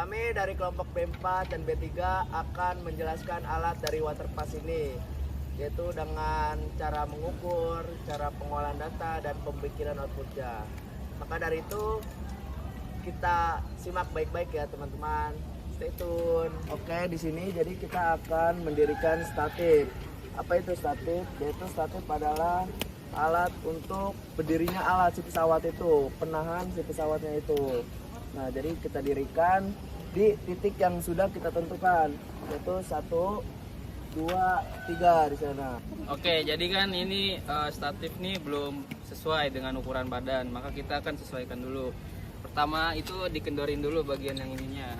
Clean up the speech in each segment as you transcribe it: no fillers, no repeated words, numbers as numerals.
Kami dari kelompok B4 dan B3 akan menjelaskan alat dari waterpass ini, yaitu dengan cara mengukur, cara pengolahan data, dan pembikinan outputnya. Maka dari itu kita simak baik-baik ya teman-teman. Stay tune. Oke, di sini jadi kita akan mendirikan statif. Apa itu statif? Yaitu statif adalah alat untuk berdirinya alat si pesawat itu, penahan si pesawatnya itu. Nah, jadi kita dirikan di titik yang sudah kita tentukan, yaitu 1, 2, 3 di sana. Oke, jadi kan ini statif nih belum sesuai dengan ukuran badan, maka kita akan sesuaikan dulu. Pertama itu dikendorin dulu bagian yang ininya.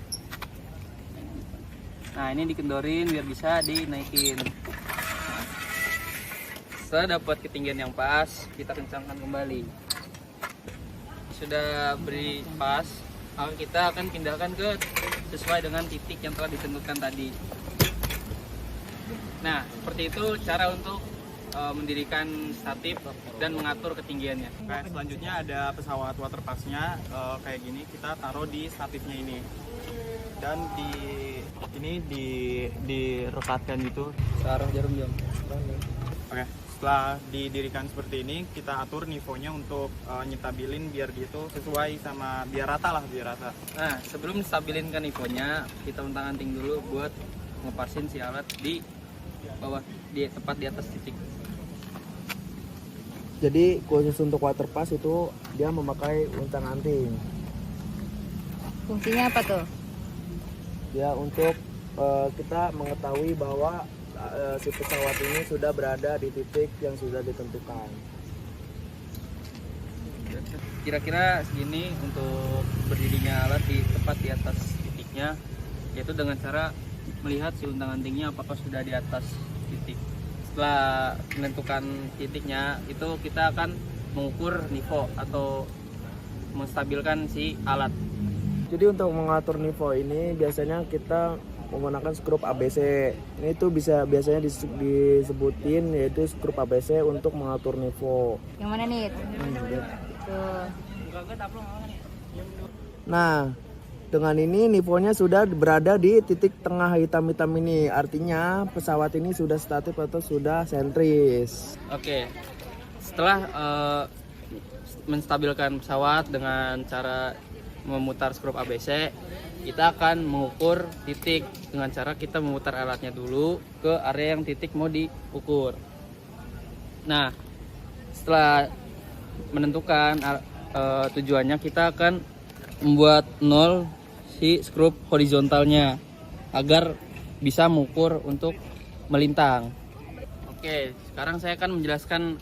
Nah, ini dikendorin biar bisa dinaikin. Setelah dapat ketinggian yang pas, kita kencangkan kembali. Sudah beri pas, maka kita akan pindahkan ke sesuai dengan titik yang telah ditentukan tadi. Nah, seperti itu cara untuk mendirikan statif dan mengatur ketinggiannya. Oke, selanjutnya ada pesawat waterpassnya kayak gini, kita taruh di statifnya ini dan direkatkan gitu. Searah jarum jam. Oke, setelah didirikan seperti ini, kita atur nivonya untuk nyetabilin biar gitu sesuai sama biar rata lah, biar rata. Nah, sebelum stabilin kan nivonya, kita untang-anting dulu buat ngepasin si alat di bawah, tepat di atas titik. Jadi khusus untuk waterpass itu dia memakai untang-anting. Fungsinya apa tuh? Ya untuk kita mengetahui bahwa si pesawat ini sudah berada di titik yang sudah ditentukan. Kira-kira segini untuk berdirinya alat di tepat di atas titiknya, yaitu dengan cara melihat si untang-antingnya apakah sudah di atas titik. Setelah menentukan titiknya, itu kita akan mengukur nivo atau menstabilkan si alat. Jadi untuk mengatur nivo ini biasanya kita menggunakan skrup ABC. Ini tuh biasanya disebutin yaitu skrup ABC untuk mengatur nivo. Yang mana nih? Tuh. Nah, dengan ini nivonya sudah berada di titik tengah hitam-hitam ini. Artinya pesawat ini sudah statif atau sudah sentris. Oke, setelah menstabilkan pesawat dengan cara memutar skrup ABC, kita akan mengukur titik dengan cara kita memutar alatnya dulu ke area yang titik mau diukur. Nah, setelah menentukan tujuannya, kita akan membuat 0 si skrup horizontalnya agar bisa mengukur untuk melintang. Oke, sekarang saya akan menjelaskan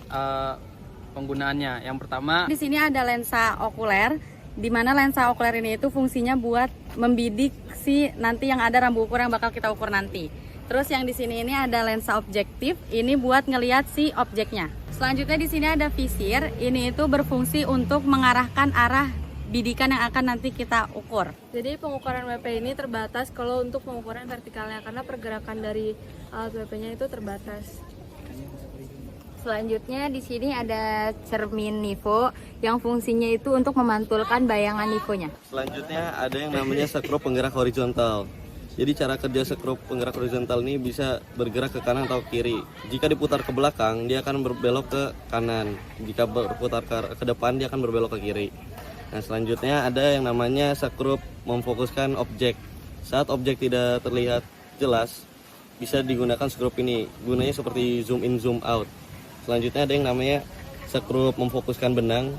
penggunaannya. Yang pertama, Di sini ada lensa okuler, di mana lensa okuler ini itu fungsinya buat membidik si nanti yang ada rambu ukur yang bakal kita ukur nanti. Terus yang di sini ini ada lensa objektif, ini buat ngelihat si objeknya. Selanjutnya di sini ada visir, ini itu berfungsi untuk mengarahkan arah bidikan yang akan nanti kita ukur. Jadi pengukuran WP ini terbatas kalau untuk pengukuran vertikalnya karena pergerakan dari alat WP-nya itu terbatas. Selanjutnya di sini ada cermin nivo yang fungsinya itu untuk memantulkan bayangan nivonya. Selanjutnya ada yang namanya skrup penggerak horizontal. Jadi cara kerja skrup penggerak horizontal ini bisa bergerak ke kanan atau kiri. Jika diputar ke belakang, dia akan berbelok ke kanan. Jika berputar ke depan, dia akan berbelok ke kiri. Nah, selanjutnya ada yang namanya skrup memfokuskan objek. Saat objek tidak terlihat jelas, bisa digunakan skrup ini. Gunanya seperti zoom in, zoom out. Selanjutnya ada yang namanya skrup memfokuskan benang.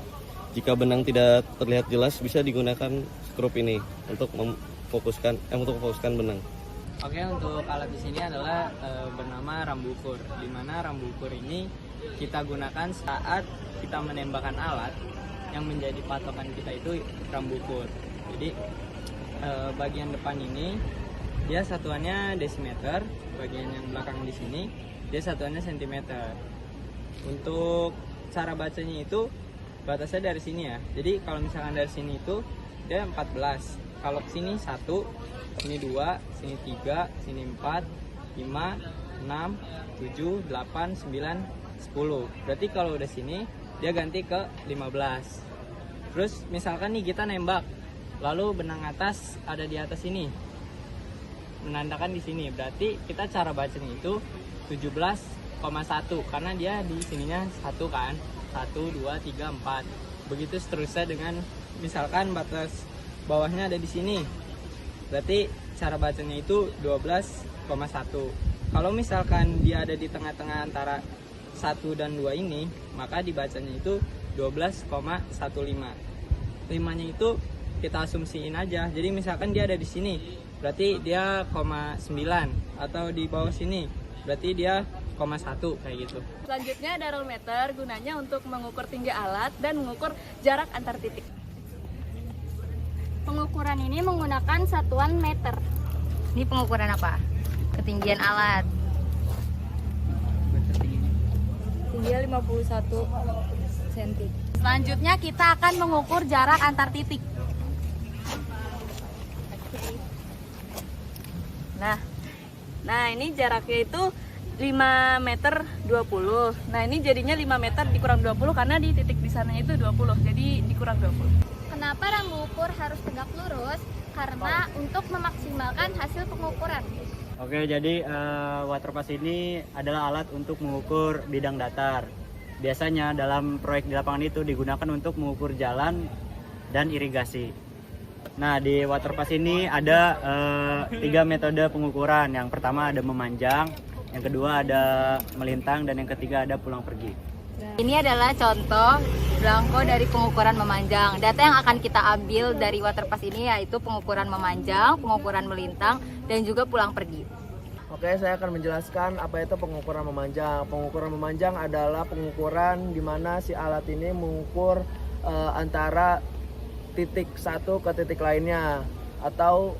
Jika benang tidak terlihat jelas, bisa digunakan skrup ini untuk memfokuskan benang. oke, untuk alat di sini adalah bernama rambu ukur. Di mana rambu ukur ini kita gunakan saat kita menembakkan alat. Yang menjadi patokan kita itu rambu ukur. Jadi bagian depan ini dia satuannya desimeter, bagian yang belakang di sini dia satuannya sentimeter. Untuk cara bacanya itu batasnya dari sini ya. Jadi kalau misalkan dari sini itu dia 14. Kalau ke sini 1, sini 2, sini 3, sini 4, 5, 6, 7, 8, 9, 10. Berarti kalau udah sini dia ganti ke 15. Terus misalkan nih kita nembak Lalu benang atas ada di atas ini, menandakan di sini. Berarti kita cara bacanya itu 17,1 karena dia di sininya 1 kan. 1, 2, 3, 4. Begitu seterusnya dengan misalkan batas bawahnya ada di sini. Berarti cara bacanya itu 12,1. Kalau misalkan dia ada di tengah-tengah antara 1 dan 2 ini, maka dibacanya itu 12,15. 5-nya itu kita asumsiin aja. Jadi misalkan dia ada di sini, berarti dia 0,9, atau di bawah sini, berarti dia 0,1 kayak gitu. Selanjutnya ada rollmeter, gunanya untuk mengukur tinggi alat dan mengukur jarak antar titik. Pengukuran ini menggunakan satuan meter. Ini pengukuran apa? Ketinggian alat. Tingginya 51 cm. Selanjutnya kita akan mengukur jarak antar titik. Nah ini jaraknya itu 5 meter 20. Nah ini jadinya 5 meter dikurang 20 karena di titik di sana itu 20. Jadi dikurang 20. Kenapa rambu ukur harus tegak lurus? Karena untuk memaksimalkan hasil pengukuran. Oke, jadi waterpass ini adalah alat untuk mengukur bidang datar. Biasanya dalam proyek di lapangan itu digunakan untuk mengukur jalan dan irigasi. Nah, di waterpass ini ada 3 metode pengukuran. Yang pertama ada memanjang, yang kedua ada melintang, dan yang ketiga ada pulang pergi. Ini adalah contoh belangko dari pengukuran memanjang. Data yang akan kita ambil dari waterpass ini yaitu pengukuran memanjang, pengukuran melintang, dan juga pulang pergi. Oke, saya akan menjelaskan apa itu pengukuran memanjang. Pengukuran memanjang adalah pengukuran di mana si alat ini mengukur antara titik satu ke titik lainnya atau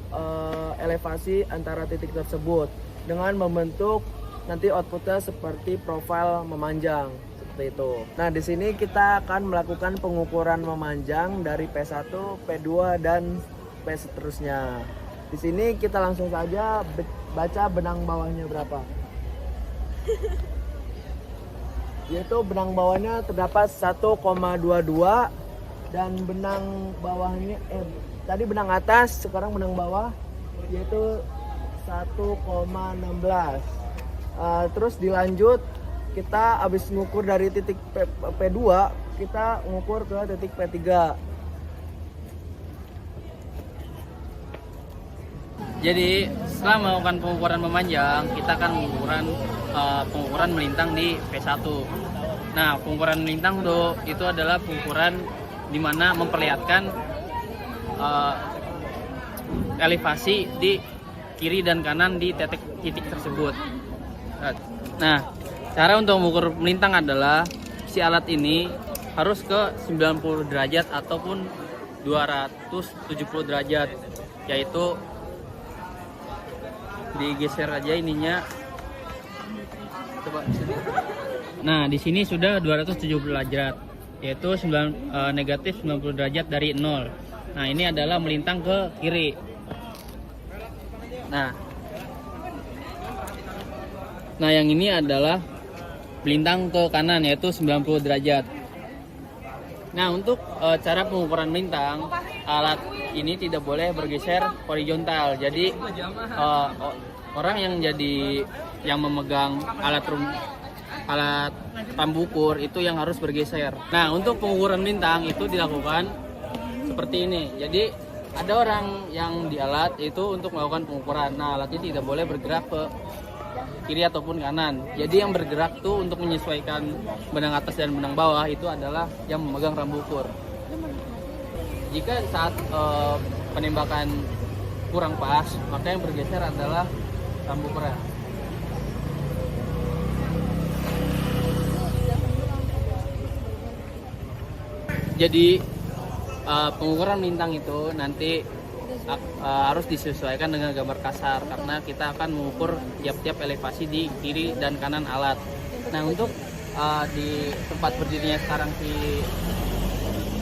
elevasi antara titik tersebut dengan membentuk nanti outputnya seperti profil memanjang seperti itu. Nah, di sini kita akan melakukan pengukuran memanjang dari P1, P2 dan P seterusnya. Di sini kita langsung saja baca benang bawahnya berapa. Yaitu benang bawahnya terdapat 1,22 dan benang bawahnya tadi benang atas, sekarang benang bawah yaitu 1,16. Terus dilanjut kita habis ngukur dari titik P2 kita ngukur ke titik P3. Jadi setelah melakukan pengukuran memanjang, kita akan pengukuran melintang di P1. Nah, pengukuran melintang itu adalah pengukuran di mana memperlihatkan elevasi di kiri dan kanan di titik tersebut. Nah, cara untuk mengukur melintang adalah si alat ini harus ke 90 derajat ataupun 270 derajat, yaitu digeser aja ininya. Coba. Nah, di sini sudah 270 derajat, yaitu negatif 90 derajat dari 0. Nah, ini adalah melintang ke kiri. Nah, yang ini adalah melintang ke kanan, yaitu 90 derajat. Nah, untuk cara pengukuran melintang, alat ini tidak boleh bergeser horizontal. Jadi orang yang memegang alat rambu ukur itu yang harus bergeser. Nah, untuk pengukuran melintang itu dilakukan seperti ini. Jadi ada orang yang di alat itu untuk melakukan pengukuran. Nah, alat ini tidak boleh bergerak ke kiri ataupun kanan. Jadi yang bergerak tuh untuk menyesuaikan benang atas dan benang bawah itu adalah yang memegang rambu ukur. Jika saat penembakan kurang pas, maka yang bergeser adalah rambu ukurnya. Jadi pengukuran melintang itu nanti harus disesuaikan dengan gambar kasar karena kita akan mengukur tiap-tiap elevasi di kiri dan kanan alat. Nah, untuk di tempat berdirinya sekarang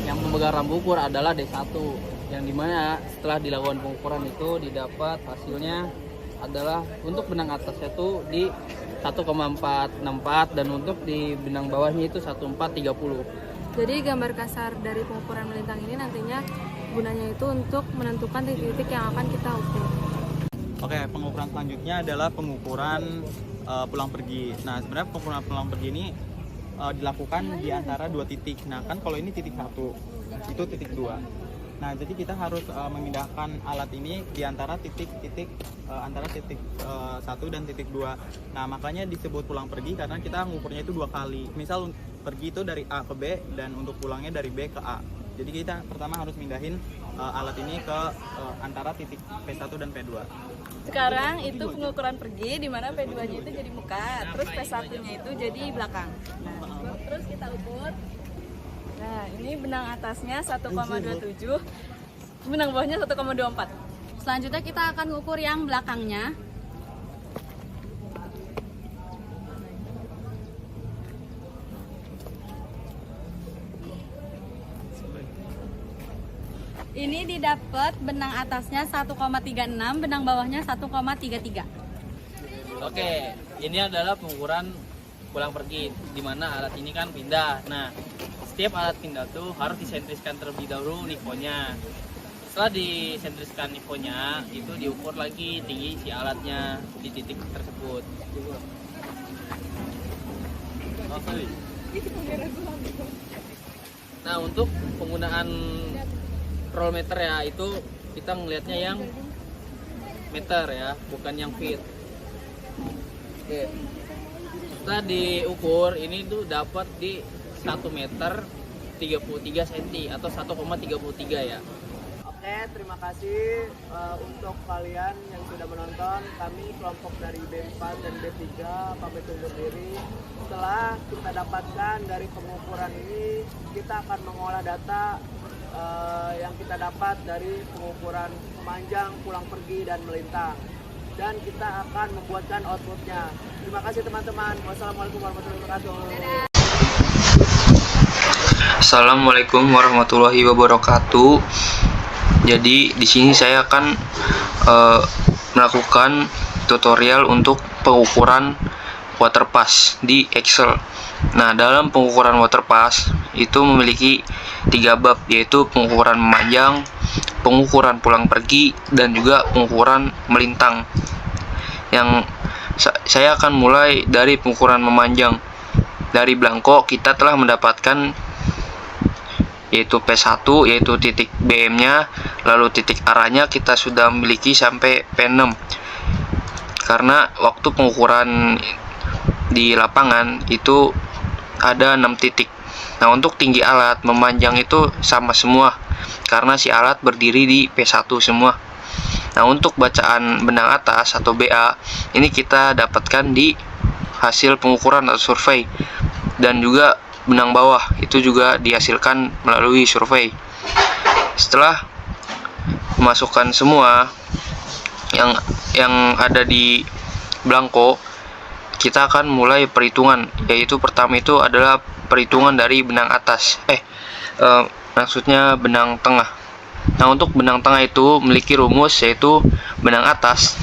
yang memegang rambu ukur adalah D1, yang dimana setelah dilakukan pengukuran itu didapat hasilnya adalah untuk benang atasnya itu di 1,464 dan untuk di benang bawahnya itu 1,430. Jadi gambar kasar dari pengukuran melintang ini nantinya gunanya itu untuk menentukan titik-titik yang akan kita ukur. Oke, pengukuran selanjutnya adalah pengukuran pulang pergi. Nah, sebenarnya pengukuran pulang pergi ini dilakukan di antara dua titik. Nah, kan kalau ini titik 1, itu titik 2. Nah, jadi kita harus memindahkan alat ini di antara titik-titik antara titik 1 dan titik 2. Nah, makanya disebut pulang pergi karena kita mengukurnya itu 2 kali. Misal pergi itu dari A ke B dan untuk pulangnya dari B ke A. Jadi kita pertama harus mindahin alat ini ke antara titik P1 dan P2. Sekarang itu pengukuran pergi di mana P2-nya itu jadi muka, terus P1-nya itu jadi belakang. Nah, terus kita ukur. Nah, ini benang atasnya 1,27, benang bawahnya 1,24. Selanjutnya kita akan ukur yang belakangnya. Ini didapat benang atasnya 1,36, benang bawahnya 1,33. Oke, ini adalah pengukuran pulang pergi, di mana alat ini kan pindah. Nah, setiap alat pindah tuh harus disentriskan terlebih dahulu nivonya. Setelah disentriskan nivonya, itu diukur lagi tinggi si alatnya di titik tersebut. Nah, untuk penggunaan roll meter ya, itu kita ngelihatnya yang meter ya, bukan yang feet. Oke. Setelah diukur, ini tuh dapat di 1 meter 33 cm atau 1,33 ya. Oke, terima kasih untuk kalian yang sudah menonton. Kami kelompok dari B4 dan B3 pamit undur diri. Setelah kita dapatkan dari pengukuran ini, kita akan mengolah data yang kita dapat dari pengukuran memanjang, pulang pergi, dan melintang. Dan kita akan membuatkan outputnya. Terima kasih teman-teman. Wassalamualaikum warahmatullahi wabarakatuh. Assalamualaikum warahmatullahi wabarakatuh. Jadi di sini saya akan melakukan tutorial untuk pengukuran waterpass di Excel. Nah, dalam pengukuran waterpass itu memiliki 3 bab, yaitu pengukuran memanjang, pengukuran pulang pergi, dan juga pengukuran melintang. Yang saya akan mulai dari pengukuran memanjang. Dari belangko kita telah mendapatkan yaitu P1, yaitu titik BM-nya, lalu titik arahnya kita sudah memiliki sampai P6. Karena waktu pengukuran di lapangan itu ada 6 titik. Nah, untuk tinggi alat memanjang itu sama semua karena si alat berdiri di P1 semua. Nah, untuk bacaan benang atas atau BA ini kita dapatkan di hasil pengukuran atau survei, dan juga benang bawah itu juga dihasilkan melalui survei. Setelah memasukkan semua yang ada di belangko, kita akan mulai perhitungan, yaitu pertama itu adalah perhitungan dari benang atas, maksudnya benang tengah. Nah, untuk benang tengah itu memiliki rumus, yaitu benang atas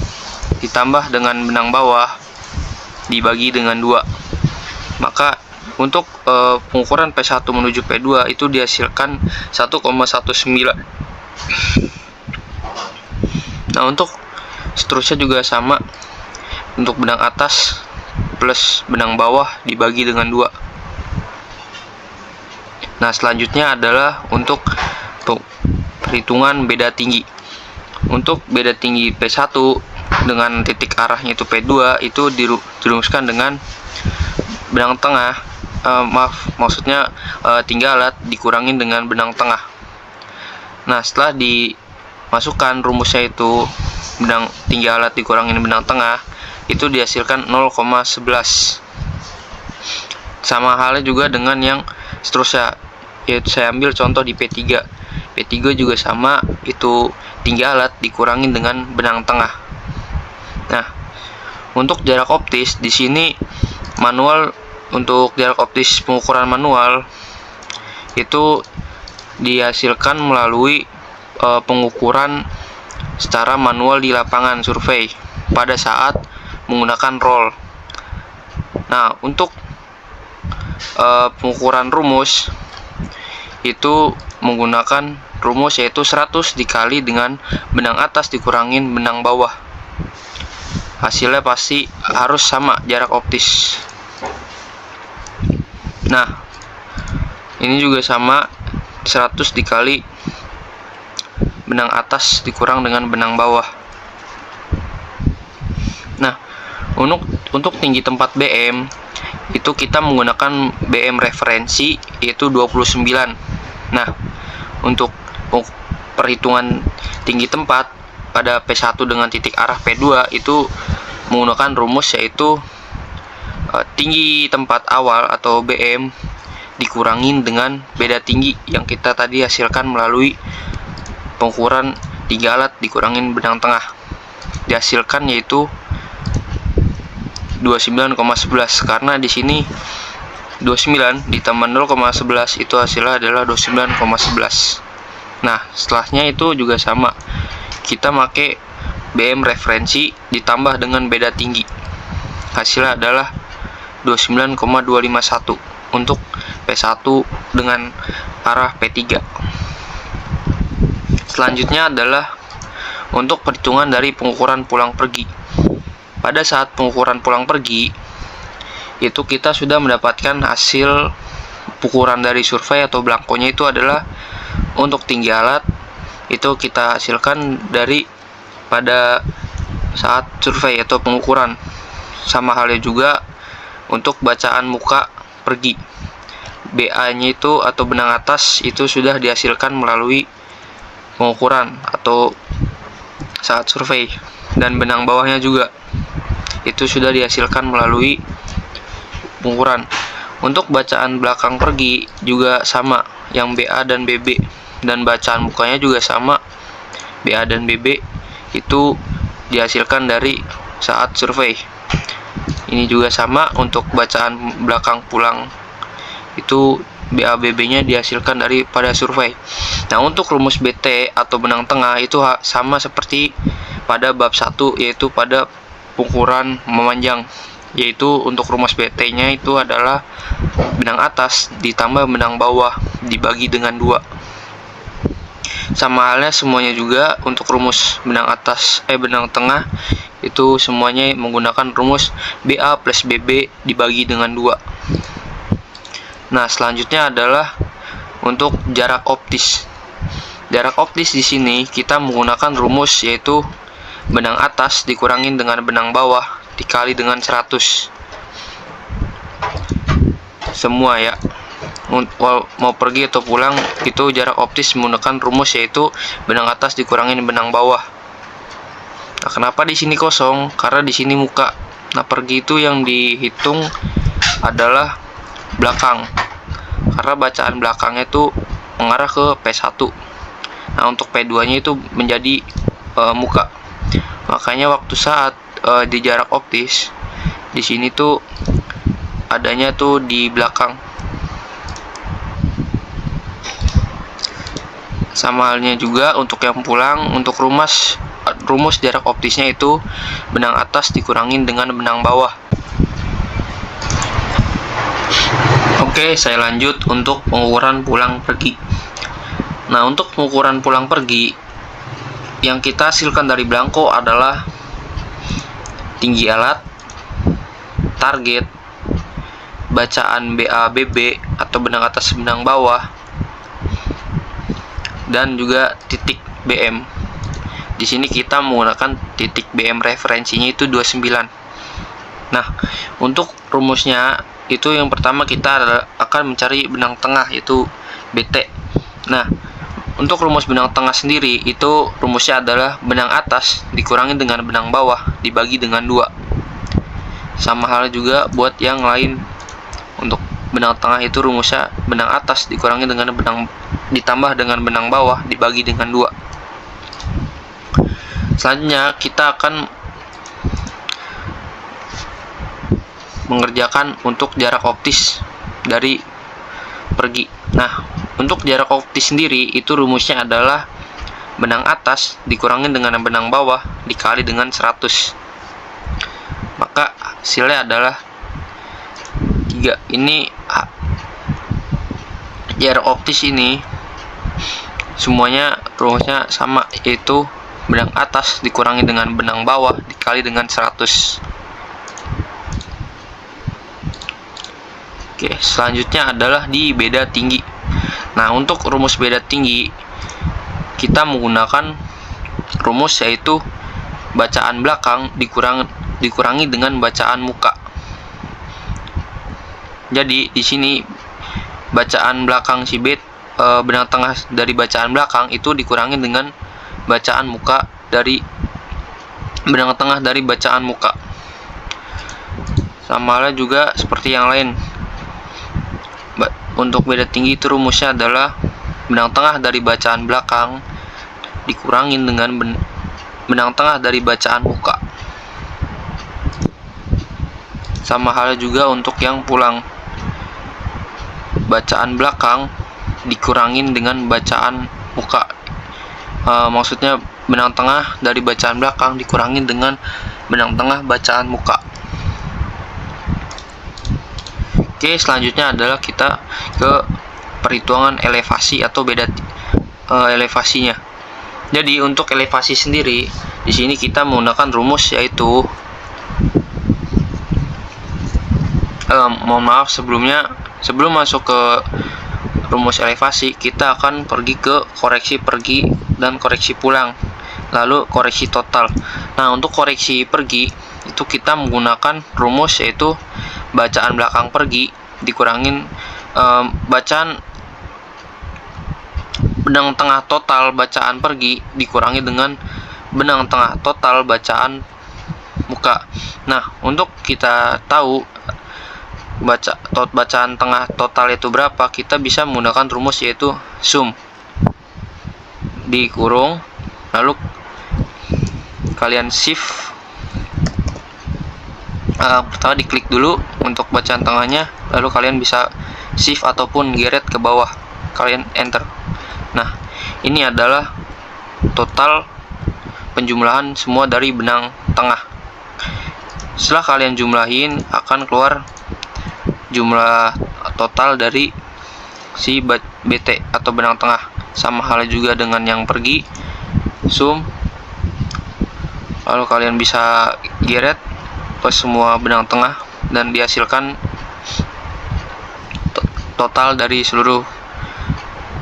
ditambah dengan benang bawah dibagi dengan 2. Maka untuk pengukuran P1 menuju P2 itu dihasilkan 1,19. Nah, untuk seterusnya juga sama, untuk benang atas plus benang bawah dibagi dengan 2. Nah, selanjutnya adalah untuk perhitungan beda tinggi. Untuk beda tinggi P1 dengan titik arahnya itu P2 itu dirumuskan dengan benang tengah, maksudnya tinggi alat dikurangin dengan benang tengah. Nah, setelah dimasukkan rumusnya itu benang tinggi alat dikurangin benang tengah, itu dihasilkan 0,11. Sama halnya juga dengan yang seterusnya, yaitu saya ambil contoh di P3. P3 juga sama, itu tinggi alat dikurangin dengan benang tengah. Nah, untuk jarak optis di sini manual, untuk jarak optis pengukuran manual itu dihasilkan melalui pengukuran secara manual di lapangan survei pada saat menggunakan roll. Nah, untuk pengukuran rumus itu menggunakan rumus yaitu 100 dikali dengan benang atas dikurangin benang bawah. Hasilnya pasti harus sama jarak optis. Nah, ini juga sama, 100 dikali benang atas dikurang dengan benang bawah. Nah, untuk tinggi tempat BM itu kita menggunakan BM referensi yaitu 29. Nah, untuk perhitungan tinggi tempat pada P1 dengan titik arah P2 itu menggunakan rumus yaitu tinggi tempat awal atau BM dikurangin dengan beda tinggi yang kita tadi hasilkan melalui pengukuran 3 alat dikurangin benang tengah. Dihasilkan yaitu 29,11 karena di sini 29 ditambah 0,11 itu hasilnya adalah 29,11. Nah, setelahnya itu juga sama. Kita pakai BM referensi ditambah dengan beda tinggi. Hasilnya adalah 29,251 untuk P1 dengan arah P3. Selanjutnya adalah untuk perhitungan dari pengukuran pulang pergi. Pada saat pengukuran pulang pergi itu kita sudah mendapatkan hasil ukuran dari survei atau blankonya itu adalah untuk tinggi alat itu kita hasilkan dari pada saat survei atau pengukuran. Sama halnya juga untuk bacaan muka pergi, BA nya itu atau benang atas itu sudah dihasilkan melalui pengukuran atau saat survei, dan benang bawahnya juga itu sudah dihasilkan melalui pengukuran. Untuk bacaan belakang pergi juga sama, yang BA dan BB, dan bacaan mukanya juga sama, BA dan BB itu dihasilkan dari saat survei. Ini juga sama untuk bacaan belakang pulang itu BA BB nya dihasilkan dari pada survei. Nah, untuk rumus BT atau benang tengah itu sama seperti pada bab 1 yaitu pada pengukuran memanjang, yaitu untuk rumus BT nya itu adalah benang atas ditambah benang bawah dibagi dengan 2. Sama halnya semuanya juga untuk rumus benang atas benang tengah itu semuanya menggunakan rumus BA plus BB dibagi dengan 2. Nah, selanjutnya adalah untuk jarak optis. Jarak optis di sini kita menggunakan rumus yaitu benang atas dikurangin dengan benang bawah dikali dengan 100. Semua ya, mau pergi atau pulang itu jarak optis menggunakan rumus yaitu benang atas dikurangin benang bawah. Nah, kenapa di sini kosong? Karena di sini muka. Nah, pergi itu yang dihitung adalah belakang, karena bacaan belakangnya itu mengarah ke P1. Nah, untuk P2 nya itu menjadi muka. Makanya waktu saat di jarak optis di sini tuh adanya tuh di belakang. Sama halnya juga untuk yang pulang, untuk rumus jarak optisnya itu benang atas dikurangin dengan benang bawah. Oke, saya lanjut untuk pengukuran pulang pergi. Nah, untuk pengukuran pulang pergi yang kita hasilkan dari belangko adalah tinggi alat, target, bacaan BA BB atau benang atas benang bawah, dan juga titik BM. Di sini kita menggunakan titik BM referensinya itu 29. Nah, untuk rumusnya itu yang pertama kita akan mencari benang tengah yaitu BT. Nah, untuk rumus benang tengah sendiri itu rumusnya adalah benang atas dikurangi dengan benang bawah dibagi dengan 2. Sama halnya juga buat yang lain. Untuk benang tengah itu rumusnya benang atas dikurangi dengan ditambah dengan benang bawah dibagi dengan 2. Selanjutnya kita akan mengerjakan untuk jarak optis dari pergi. Nah, untuk jarak optis sendiri itu rumusnya adalah benang atas dikurangi dengan benang bawah dikali dengan 100. Maka hasilnya adalah 3. Ini jarak optis ini semuanya rumusnya sama, yaitu benang atas dikurangi dengan benang bawah dikali dengan 100. Oke, selanjutnya adalah di beda tinggi. Nah, untuk rumus beda tinggi kita menggunakan rumus yaitu bacaan belakang dikurangi dengan bacaan muka. Jadi di sini bacaan belakang si benang tengah dari bacaan belakang itu dikurangi dengan bacaan muka dari benang tengah dari bacaan muka. Sama halnya juga seperti yang lain. Untuk beda tinggi itu rumusnya adalah benang tengah dari bacaan belakang dikurangi dengan benang tengah dari bacaan muka. Sama halnya juga untuk yang pulang, bacaan belakang dikurangin dengan bacaan muka. Maksudnya benang tengah dari bacaan belakang dikurangin dengan benang tengah bacaan muka. Oke, selanjutnya adalah kita ke perhitungan elevasi atau beda elevasinya. Jadi untuk elevasi sendiri di sini kita menggunakan rumus yaitu mohon maaf sebelum masuk ke rumus elevasi kita akan pergi ke koreksi pergi dan koreksi pulang, lalu koreksi total. Nah, untuk koreksi pergi itu kita menggunakan rumus yaitu bacaan belakang pergi dikurangin bacaan benang tengah total bacaan pergi dikurangi dengan benang tengah total bacaan muka. Nah, untuk kita tahu bacaan tengah total itu berapa, kita bisa menggunakan rumus yaitu sum dikurung, lalu kalian shift pertama diklik dulu untuk bacaan tengahnya, lalu kalian bisa shift ataupun geret ke bawah, kalian enter. Nah, ini adalah total penjumlahan semua dari benang tengah. Setelah kalian jumlahin akan keluar jumlah total dari si BT atau benang tengah. Sama halnya juga dengan yang pergi, sum, lalu kalian bisa geret ke semua benang tengah dan dihasilkan total dari seluruh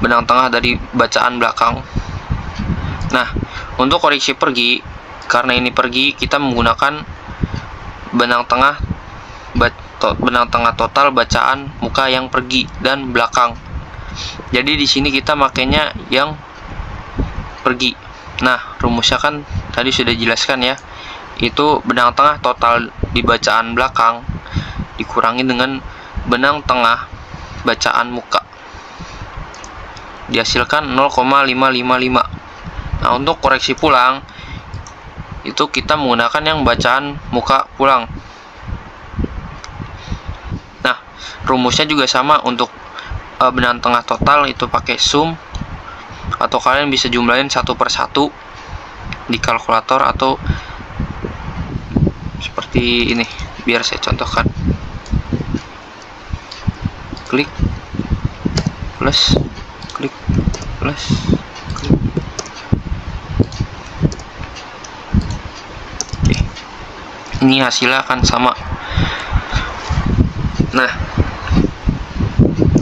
benang tengah dari bacaan belakang. Nah, untuk koreksi pergi, karena ini pergi, kita menggunakan benang tengah total bacaan muka yang pergi dan belakang. Jadi di sini kita makainya yang pergi. Nah, rumusnya kan tadi sudah dijelaskan ya. Itu benang tengah total di bacaan belakang dikurangi dengan benang tengah bacaan muka, dihasilkan 0,555. Nah, untuk koreksi pulang itu kita menggunakan yang bacaan muka pulang. Nah, rumusnya juga sama untuk benang tengah total itu pakai sum, atau kalian bisa jumlahin satu per satu di kalkulator atau seperti ini. Biar saya contohkan, klik plus, klik plus, klik. Oke, ini hasilnya akan sama. Nah,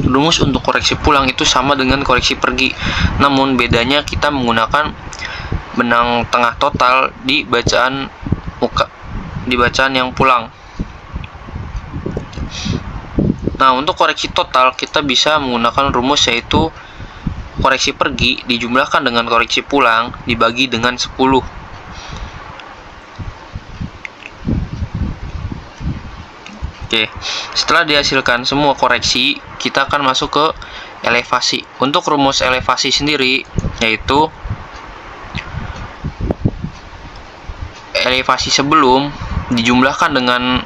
rumus untuk koreksi pulang itu sama dengan koreksi pergi, namun bedanya kita menggunakan benang tengah total di bacaan muka, di bacaan yang pulang. Nah, untuk koreksi total kita bisa menggunakan rumus yaitu koreksi pergi dijumlahkan dengan koreksi pulang dibagi dengan 10. Oke, setelah dihasilkan semua koreksi, kita akan masuk ke elevasi. Untuk rumus elevasi sendiri yaitu elevasi sebelum dijumlahkan dengan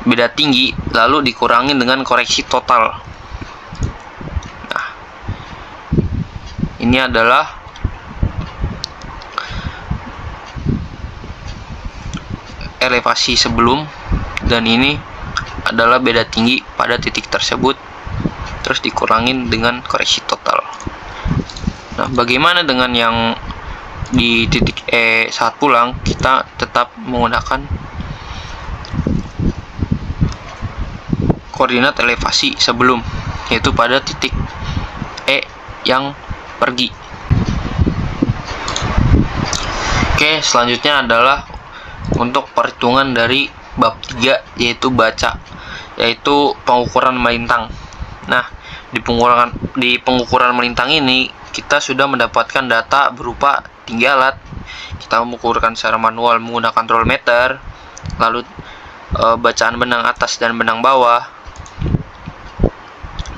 beda tinggi lalu dikurangi dengan koreksi total. Nah, ini adalah elevasi sebelum dan ini adalah beda tinggi pada titik tersebut terus dikurangin dengan koreksi total. Nah, bagaimana dengan yang di titik E saat pulang? Kita tetap menggunakan koordinat elevasi sebelum, yaitu pada titik E yang pergi. Oke, selanjutnya adalah untuk perhitungan dari bab 3, yaitu baca, yaitu pengukuran melintang. Nah, di pengukuran melintang ini kita sudah mendapatkan data berupa tinggi alat. Kita mengukurkan secara manual menggunakan rolmeter, lalu bacaan benang atas dan benang bawah,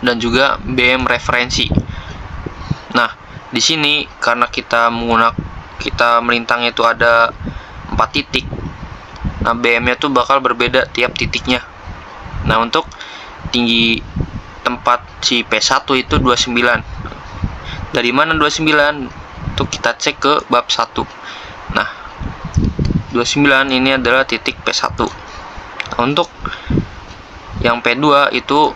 dan juga BM referensi. Nah, di sini karena kita melintang itu ada 4 titik. Nah, BM-nya tuh bakal berbeda tiap titiknya. Nah, untuk tinggi tempat si P1 itu 29. Dari mana 29? Itu kita cek ke bab 1. Nah, 29 ini adalah titik P1. Nah, untuk yang P2 itu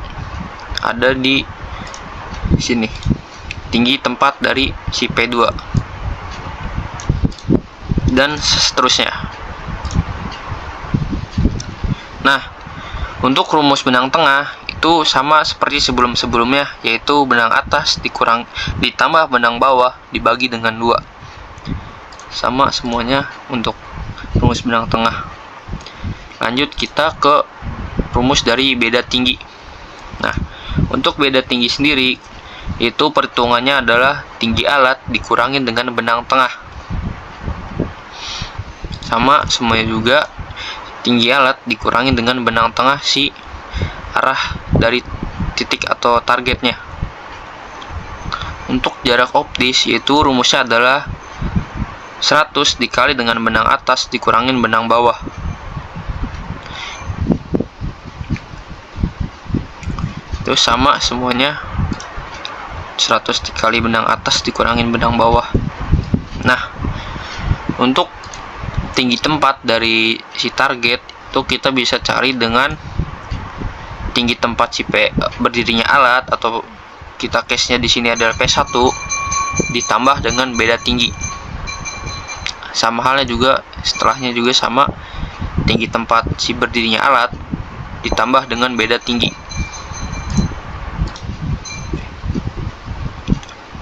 ada di sini. Tinggi tempat dari si P2. Dan seterusnya. Nah, untuk rumus benang tengah itu sama seperti sebelum-sebelumnya, yaitu benang atas ditambah benang bawah dibagi dengan 2. Sama semuanya untuk rumus benang tengah. Lanjut kita ke rumus dari beda tinggi. Nah, untuk beda tinggi sendiri itu perhitungannya adalah tinggi alat dikurangin dengan benang tengah. Sama semuanya juga, tinggi alat dikurangi dengan benang tengah si arah dari titik atau targetnya. Untuk jarak optis yaitu rumusnya adalah 100 dikali dengan benang atas dikurangin benang bawah. Itu sama semuanya, 100 dikali benang atas dikurangin benang bawah. Nah, untuk tinggi tempat dari si target itu kita bisa cari dengan tinggi tempat si berdirinya alat, atau kita case-nya di sini adalah P1 ditambah dengan beda tinggi. Sama halnya juga setelahnya juga sama, tinggi tempat si berdirinya alat ditambah dengan beda tinggi.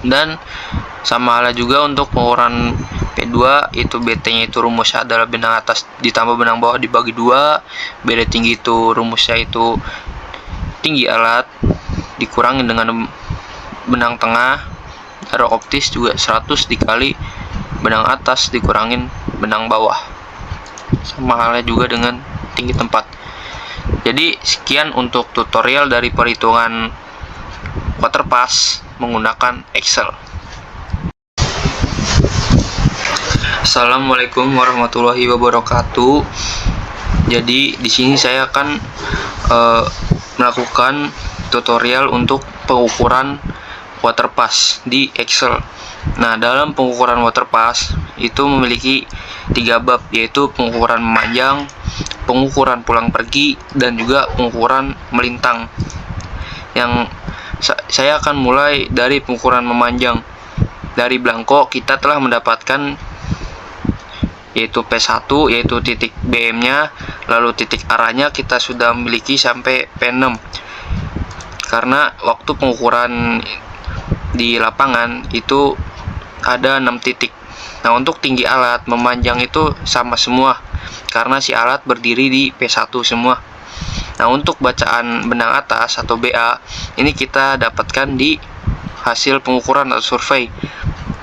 Dan sama halnya juga untuk pengukuran P2 itu BT-nya itu rumusnya adalah benang atas ditambah benang bawah dibagi 2. Beda tinggi itu rumusnya itu tinggi alat dikurangin dengan benang tengah. Jarak optis juga 100 dikali benang atas dikurangin benang bawah. Sama halnya juga dengan tinggi tempat. Jadi sekian untuk tutorial dari perhitungan waterpass menggunakan Excel. Assalamualaikum warahmatullahi wabarakatuh. Jadi di sini saya akan melakukan tutorial untuk pengukuran waterpass di Excel. Nah, dalam pengukuran waterpass itu memiliki 3 bab, yaitu pengukuran memanjang, pengukuran pulang pergi, dan juga pengukuran melintang. Yang saya akan mulai dari pengukuran memanjang. Dari belangko kita telah mendapatkan yaitu P1, yaitu titik BM-nya, lalu titik arahnya kita sudah memiliki sampai P6. Karena waktu pengukuran di lapangan itu ada 6 titik. Nah, untuk tinggi alat memanjang itu sama semua karena si alat berdiri di P1 semua. Nah, untuk bacaan benang atas atau BA ini kita dapatkan di hasil pengukuran atau survei,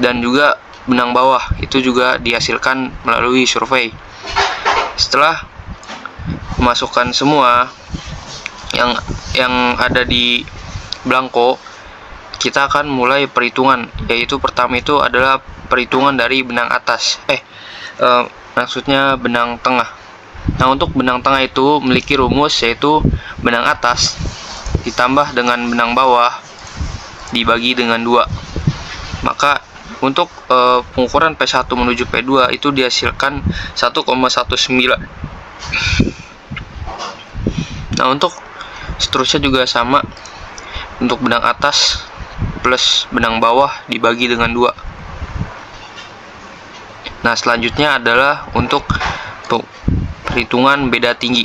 dan juga benang bawah itu juga dihasilkan melalui survei. Setelah memasukkan semua yang ada di belangko, kita akan mulai perhitungan, yaitu pertama itu adalah perhitungan dari benang atas maksudnya benang tengah. Nah, untuk benang tengah itu memiliki rumus, yaitu benang atas ditambah dengan benang bawah dibagi dengan 2. Maka untuk pengukuran P1 menuju P2 itu dihasilkan 1,19. Nah, untuk seterusnya juga sama. Untuk benang atas plus benang bawah dibagi dengan 2. Nah, selanjutnya adalah untuk perhitungan beda tinggi.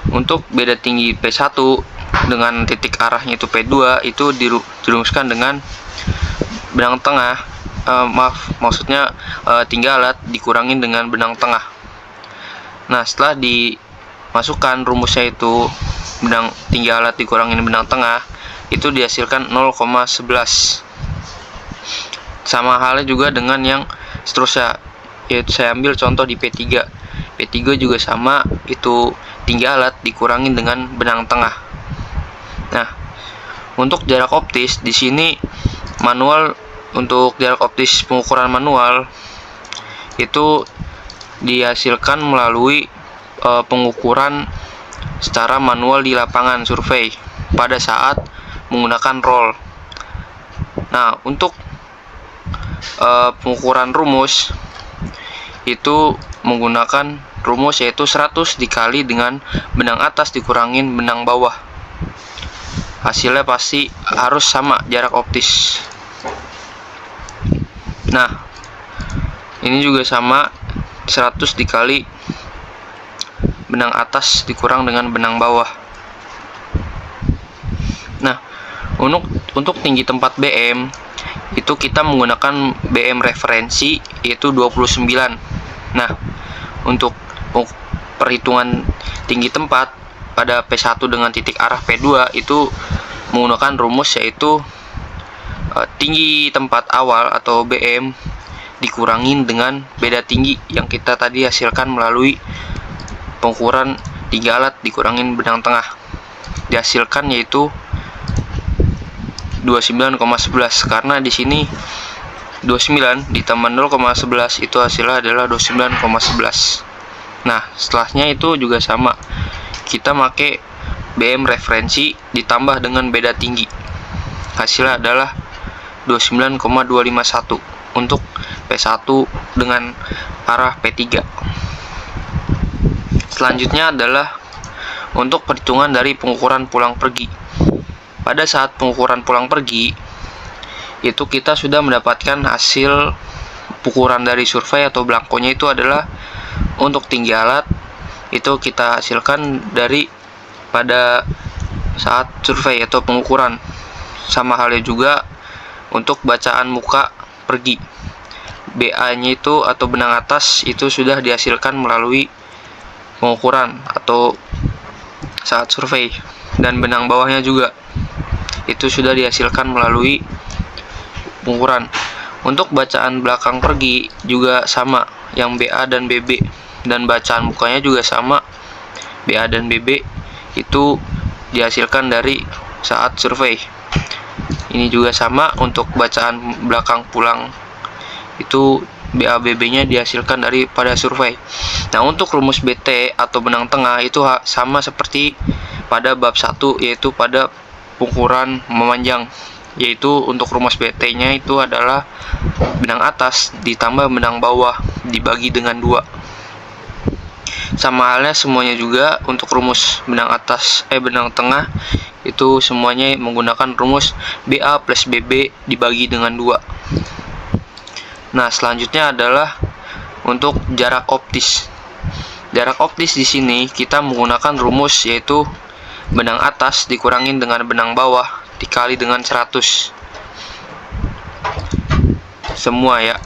Untuk beda tinggi P1 dengan titik arahnya itu P2 itu dirumuskan dengan benang tengah, maksudnya tinggi alat dikurangin dengan benang tengah. Nah, setelah dimasukkan rumusnya itu benang tinggi alat dikurangin benang tengah, itu dihasilkan 0,11. Sama halnya juga dengan yang seterusnya, yaitu saya ambil contoh di P3. P3 juga sama, itu tinggi alat dikurangin dengan benang tengah. Nah, untuk jarak optis di sini manual, untuk jarak optis pengukuran manual itu dihasilkan melalui pengukuran secara manual di lapangan survei pada saat menggunakan roll. Nah, untuk pengukuran rumus itu menggunakan rumus yaitu 100 dikali dengan benang atas dikurangin benang bawah. Hasilnya pasti harus sama jarak optis. Nah, ini juga sama, 100 dikali benang atas dikurang dengan benang bawah. Nah, untuk tinggi tempat BM itu kita menggunakan BM referensi yaitu 29. Nah, untuk perhitungan tinggi tempat pada P1 dengan titik arah P2 itu menggunakan rumus yaitu tinggi tempat awal atau BM dikurangin dengan beda tinggi yang kita tadi hasilkan melalui pengukuran tinggi alat dikurangin benang tengah. Dihasilkan yaitu 29,11, karena di sini 29 ditambah 0,11 itu hasilnya adalah 29,11. Nah, setelahnya itu juga sama, kita pakai BM referensi ditambah dengan beda tinggi, hasilnya adalah 29,251 untuk P1 dengan arah P3. Selanjutnya adalah untuk perhitungan dari pengukuran pulang pergi. Pada saat pengukuran pulang pergi itu kita sudah mendapatkan hasil ukuran dari survei atau belangkonya itu adalah untuk tinggi alat itu kita hasilkan dari pada saat survei atau pengukuran. Sama halnya juga untuk bacaan muka pergi, BA nya itu atau benang atas itu sudah dihasilkan melalui pengukuran atau saat survei, dan benang bawahnya juga itu sudah dihasilkan melalui pengukuran. Untuk bacaan belakang pergi juga sama, yang BA dan BB, dan bacaan mukanya juga sama, BA dan BB itu dihasilkan dari saat survei. Ini juga sama, untuk bacaan belakang pulang itu BA BB nya dihasilkan dari pada survei. Nah, untuk rumus BT atau benang tengah itu sama seperti pada bab 1, yaitu pada pengukuran memanjang, yaitu untuk rumus BT nya itu adalah benang atas ditambah benang bawah dibagi dengan 2. Sama halnya semuanya juga untuk rumus benang atas benang tengah itu semuanya menggunakan rumus BA plus BB dibagi dengan 2. Nah, selanjutnya adalah untuk jarak optis. Jarak optis di sini kita menggunakan rumus yaitu benang atas dikurangin dengan benang bawah dikali dengan 100. Semua ya,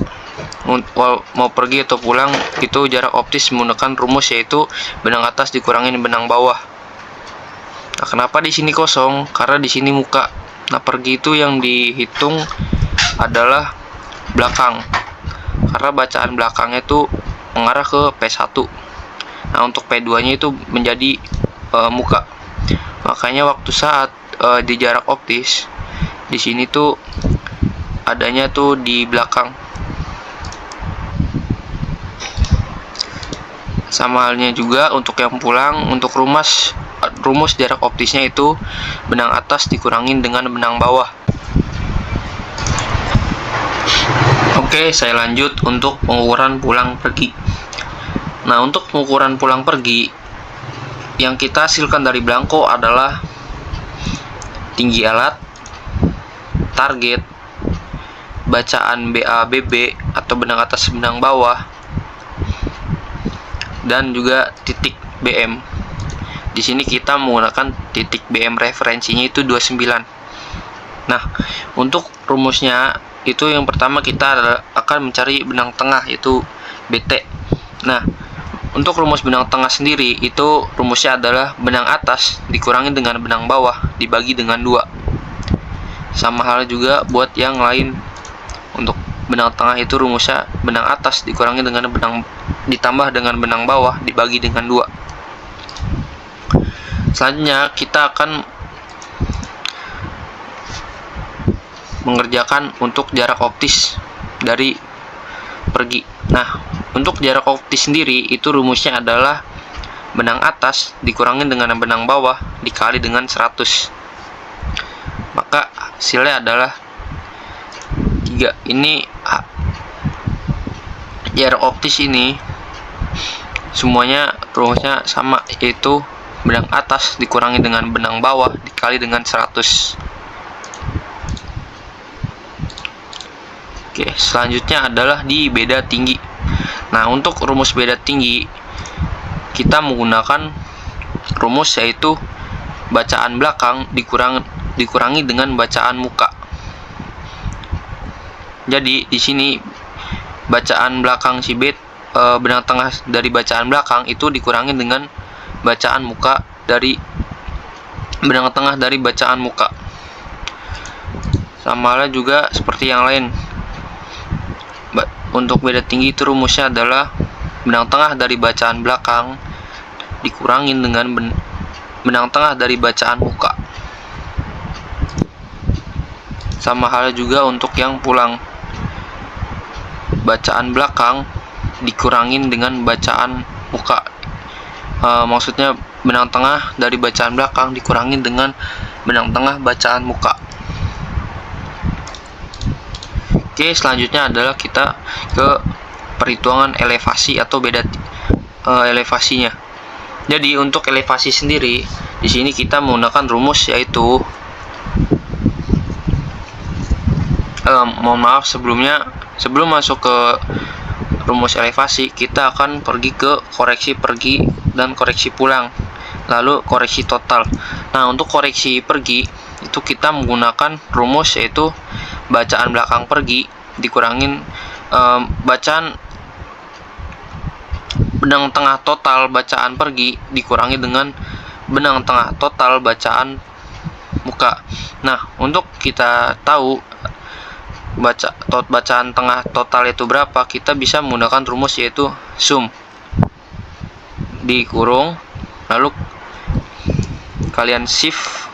mau pergi atau pulang itu jarak optis menggunakan rumus yaitu benang atas dikurangin benang bawah. Nah, kenapa di sini kosong? Karena di sini muka. Nah, pergi itu yang dihitung adalah belakang, karena bacaan belakangnya itu mengarah ke P1. Nah, untuk P2 nya itu menjadi muka. Makanya waktu saat di jarak optis di sini tuh adanya tuh di belakang. Sama halnya juga untuk yang pulang, untuk rumus jarak optisnya itu benang atas dikurangin dengan benang bawah. Oke, saya lanjut untuk pengukuran pulang pergi. Nah, untuk pengukuran pulang pergi yang kita hasilkan dari belangko adalah tinggi alat target, bacaan BABB atau benang atas benang bawah, dan juga titik BM. Di sini kita menggunakan titik BM referensinya itu 29. Nah, untuk rumusnya itu yang pertama kita akan mencari benang tengah yaitu BT. Nah, untuk rumus benang tengah sendiri itu rumusnya adalah benang atas dikurangi dengan benang bawah dibagi dengan 2. Sama hal juga buat yang lain. Untuk benang tengah itu rumusnya benang atas dikurangi dengan benang ditambah dengan benang bawah dibagi dengan 2. Selanjutnya kita akan mengerjakan untuk jarak optis dari pergi. Nah, untuk jarak optis sendiri itu rumusnya adalah benang atas dikurangi dengan benang bawah dikali dengan 100. Maka hasilnya adalah 3. Ini jarak optis ini semuanya rumusnya sama, yaitu benang atas dikurangi dengan benang bawah dikali dengan 100. Oke, selanjutnya adalah di beda tinggi. Nah, untuk rumus beda tinggi kita menggunakan rumus yaitu bacaan belakang dikurangi dengan bacaan muka. Jadi di sini bacaan belakang si benang tengah dari bacaan belakang itu dikurangi dengan bacaan muka dari benang tengah dari bacaan muka. Sama halnya juga seperti yang lain. Untuk beda tinggi itu rumusnya adalah benang tengah dari bacaan belakang dikurangi dengan benang tengah dari bacaan muka. Sama halnya juga untuk yang pulang, bacaan belakang dikurangin dengan bacaan muka. Maksudnya benang tengah dari bacaan belakang dikurangin dengan benang tengah bacaan muka. Oke, selanjutnya adalah kita ke perhitungan elevasi atau beda elevasinya. Jadi untuk elevasi sendiri di sini kita menggunakan rumus yaitu mohon maaf sebelum masuk ke rumus elevasi kita akan pergi ke koreksi pergi dan koreksi pulang, lalu koreksi total. Nah, untuk koreksi pergi itu kita menggunakan rumus yaitu bacaan belakang pergi dikurangin bacaan benang tengah total bacaan pergi dikurangi dengan benang tengah total bacaan muka. Nah, untuk kita tahu bacaan tengah total itu berapa, kita bisa menggunakan rumus yaitu sum dikurung, lalu kalian shift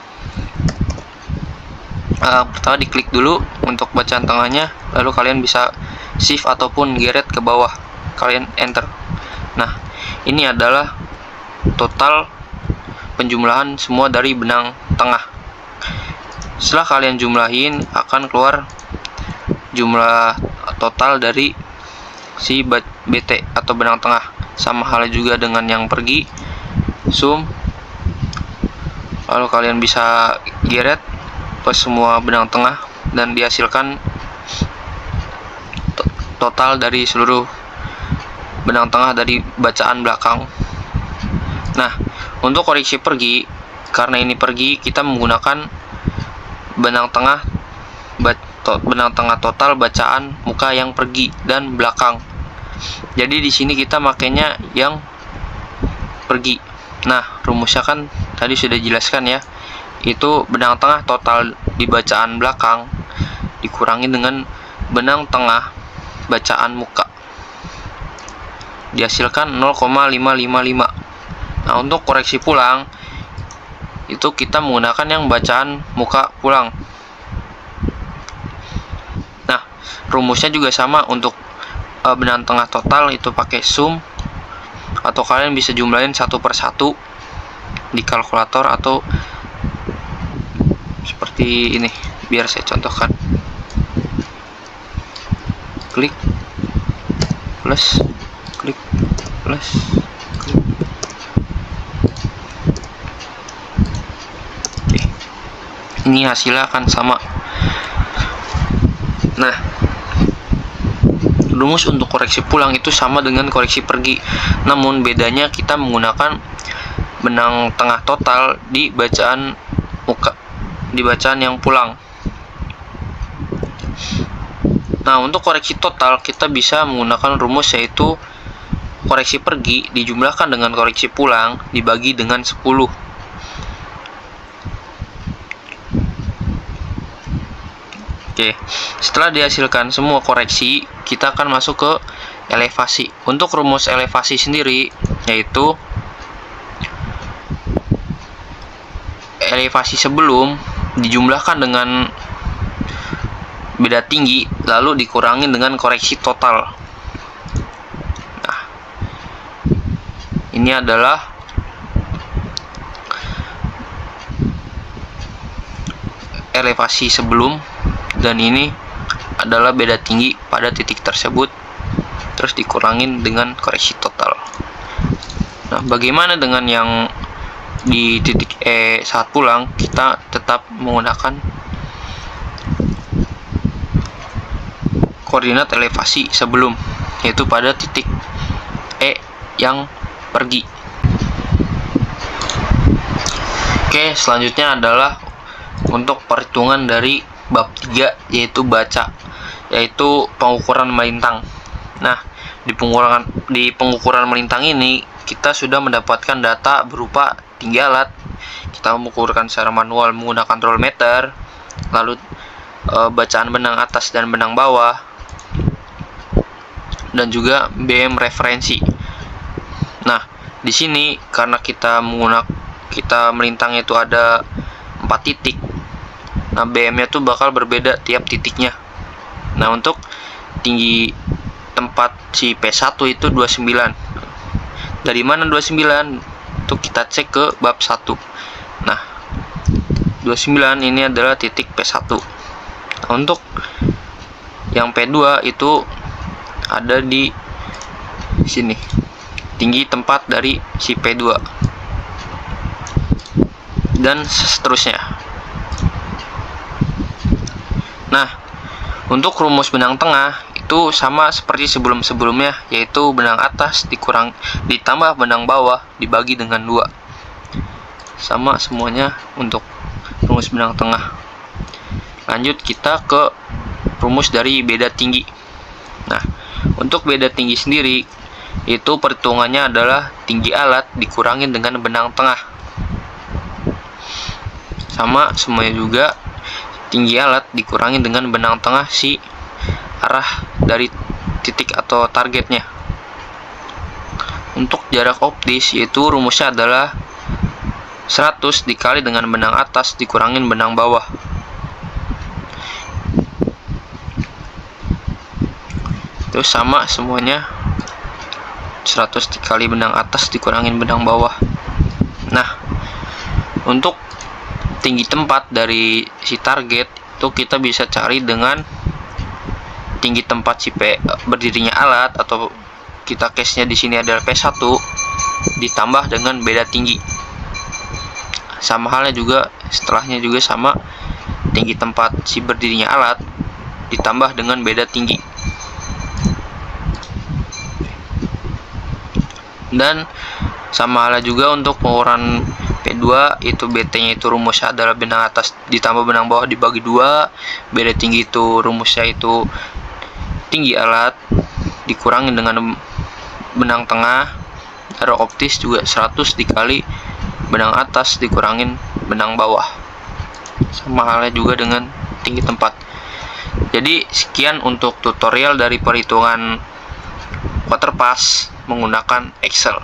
pertama diklik dulu untuk bacaan tengahnya, lalu kalian bisa shift ataupun geret ke bawah, kalian enter. Nah, ini adalah total penjumlahan semua dari benang tengah. Setelah kalian jumlahin akan keluar jumlah total dari si BT atau benang tengah. Sama halnya juga dengan yang pergi, sum, lalu kalian bisa geret ke semua benang tengah dan dihasilkan total dari seluruh benang tengah dari bacaan belakang. Nah, untuk koreksi pergi, karena ini pergi, kita menggunakan benang tengah total bacaan muka yang pergi dan belakang. Jadi di sini kita makainya yang pergi. Nah, rumusnya kan tadi sudah jelaskan ya. Itu benang tengah total di bacaan belakang dikurangi dengan benang tengah bacaan muka. Dihasilkan 0,555. Nah, untuk koreksi pulang itu kita menggunakan yang bacaan muka pulang. Nah, rumusnya juga sama untuk benang tengah total itu pakai sum, atau kalian bisa jumlahin satu per satu di kalkulator atau seperti ini. Biar saya contohkan. Klik plus, klik plus, klik. Oke. Ini hasilnya akan sama. Nah, rumus untuk koreksi pulang itu sama dengan koreksi pergi, namun bedanya kita menggunakan benang tengah total di bacaan yang pulang. Nah, untuk koreksi total kita bisa menggunakan rumus, yaitu koreksi pergi dijumlahkan dengan koreksi pulang dibagi dengan 10. Oke, setelah dihasilkan semua koreksi, kita akan masuk ke elevasi. Untuk rumus elevasi sendiri, yaitu elevasi sebelum dijumlahkan dengan beda tinggi, lalu dikurangi dengan koreksi total. Nah, ini adalah elevasi sebelum, dan ini adalah beda tinggi pada titik tersebut, terus dikurangin dengan koreksi total. Nah, bagaimana dengan yang di titik E saat pulang? Kita tetap menggunakan koordinat elevasi sebelum, yaitu pada titik E yang pergi. Oke, selanjutnya adalah untuk perhitungan dari bab 3, yaitu baca, yaitu pengukuran melintang. Nah, di pengukuran melintang ini kita sudah mendapatkan data berupa tinggi alat. Kita mengukurkan secara manual menggunakan roll meter, lalu bacaan benang atas dan benang bawah, dan juga BM referensi. Nah, di sini karena kita melintangnya itu ada 4 titik. Nah, BM-nya tuh bakal berbeda tiap titiknya. Nah, untuk tinggi tempat si P1 itu 29. Dari mana 29? Itu kita cek ke bab 1. Nah, 29 ini adalah titik P1. Nah, untuk yang P2 itu ada di sini. Tinggi tempat dari si P2. Dan seterusnya. Nah, untuk rumus benang tengah itu sama seperti sebelum-sebelumnya, yaitu benang atas ditambah benang bawah dibagi dengan 2. Sama semuanya untuk rumus benang tengah. Lanjut kita ke rumus dari beda tinggi. Nah, untuk beda tinggi sendiri itu perhitungannya adalah tinggi alat dikurangi dengan benang tengah. Sama semuanya juga, tinggi alat dikurangi dengan benang tengah si arah dari titik atau targetnya. Untuk jarak optis, yaitu rumusnya adalah 100 dikali dengan benang atas dikurangin benang bawah. Itu sama semuanya, 100 dikali benang atas dikurangin benang bawah. Nah, untuk tinggi tempat dari si target itu kita bisa cari dengan tinggi tempat si berdirinya alat, atau kita case-nya di sini adalah P1 ditambah dengan beda tinggi. Sama halnya juga setelahnya juga sama, tinggi tempat si berdirinya alat ditambah dengan beda tinggi. Dan sama halnya juga untuk pengukuran P2, itu BT-nya itu rumusnya adalah benang atas ditambah benang bawah dibagi 2. Beda tinggi itu rumusnya itu tinggi alat dikurangi dengan benang tengah. Jarak optis juga 100 dikali benang atas dikurangin benang bawah. Sama halnya juga dengan tinggi tempat. Jadi sekian untuk tutorial dari perhitungan waterpass menggunakan Excel.